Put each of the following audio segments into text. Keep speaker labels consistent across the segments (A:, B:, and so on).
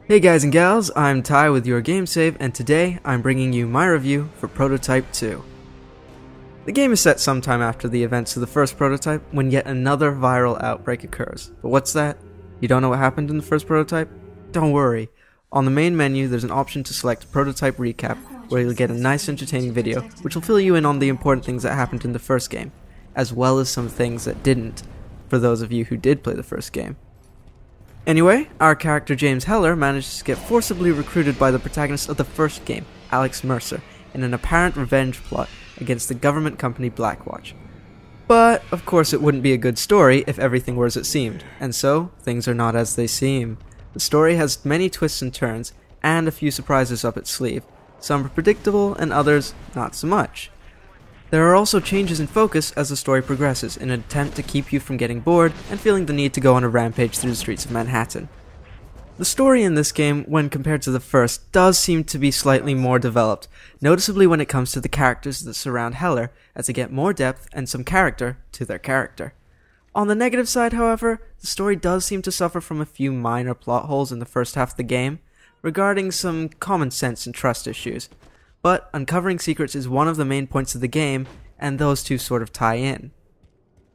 A: Hey guys and gals, I'm Ty with your Game Save, and today I'm bringing you my review for Prototype 2. The game is set sometime after the events of the first prototype, when yet another viral outbreak occurs. But what's that? You don't know what happened in the first prototype? Don't worry. On the main menu, there's an option to select Prototype Recap, where you'll get a nice entertaining video, which will fill you in on the important things that happened in the first game, as well as some things that didn't, for those of you who did play the first game. Anyway, our character James Heller manages to get forcibly recruited by the protagonist of the first game, Alex Mercer, in an apparent revenge plot against the government company Blackwatch. But, of course, it wouldn't be a good story if everything were as it seemed, and so, things are not as they seem. The story has many twists and turns, and a few surprises up its sleeve. Some are predictable, and others not so much. There are also changes in focus as the story progresses in an attempt to keep you from getting bored and feeling the need to go on a rampage through the streets of Manhattan. The story in this game, when compared to the first, does seem to be slightly more developed, noticeably when it comes to the characters that surround Heller, as they get more depth and some character to their character. On the negative side, however, the story does seem to suffer from a few minor plot holes in the first half of the game, regarding some common sense and trust issues. But uncovering secrets is one of the main points of the game, and those two sort of tie in.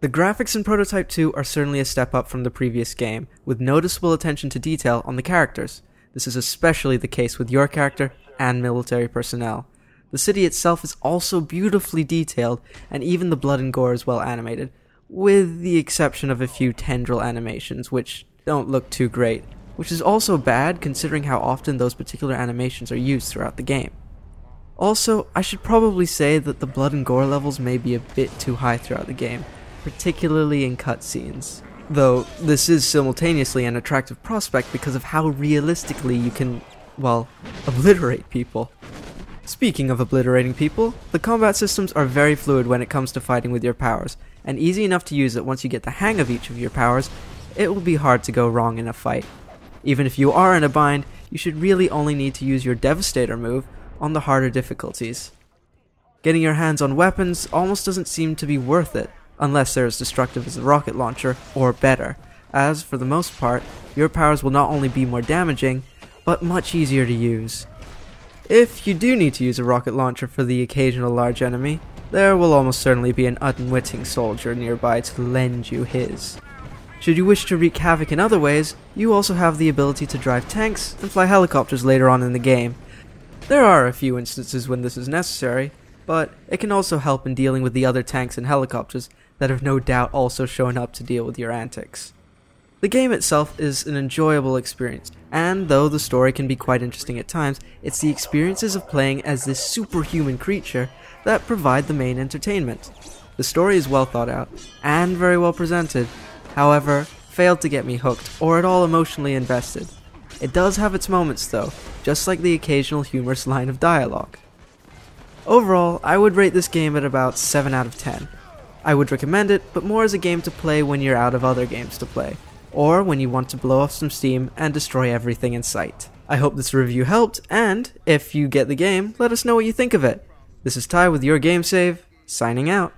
A: The graphics in Prototype 2 are certainly a step up from the previous game, with noticeable attention to detail on the characters. This is especially the case with your character and military personnel. The city itself is also beautifully detailed, and even the blood and gore is well animated, with the exception of a few tendril animations, which don't look too great, which is also bad considering how often those particular animations are used throughout the game. Also, I should probably say that the blood and gore levels may be a bit too high throughout the game, particularly in cutscenes. Though, this is simultaneously an attractive prospect because of how realistically you can, well, obliterate people. Speaking of obliterating people, the combat systems are very fluid when it comes to fighting with your powers, and easy enough to use that once you get the hang of each of your powers, it will be hard to go wrong in a fight. Even if you are in a bind, you should really only need to use your Devastator move on the harder difficulties. Getting your hands on weapons almost doesn't seem to be worth it, unless they're as destructive as a rocket launcher, or better, as, for the most part, your powers will not only be more damaging, but much easier to use. If you do need to use a rocket launcher for the occasional large enemy, there will almost certainly be an unwitting soldier nearby to lend you his. Should you wish to wreak havoc in other ways, you also have the ability to drive tanks and fly helicopters later on in the game. There are a few instances when this is necessary, but it can also help in dealing with the other tanks and helicopters that have no doubt also shown up to deal with your antics. The game itself is an enjoyable experience, and though the story can be quite interesting at times, it's the experiences of playing as this superhuman creature that provide the main entertainment. The story is well thought out, and very well presented, however, failed to get me hooked or at all emotionally invested. It does have its moments though, just like the occasional humorous line of dialogue. Overall, I would rate this game at about 7 out of 10. I would recommend it, but more as a game to play when you're out of other games to play, or when you want to blow off some steam and destroy everything in sight. I hope this review helped, and if you get the game, let us know what you think of it. This is Ty with your Game Save, signing out.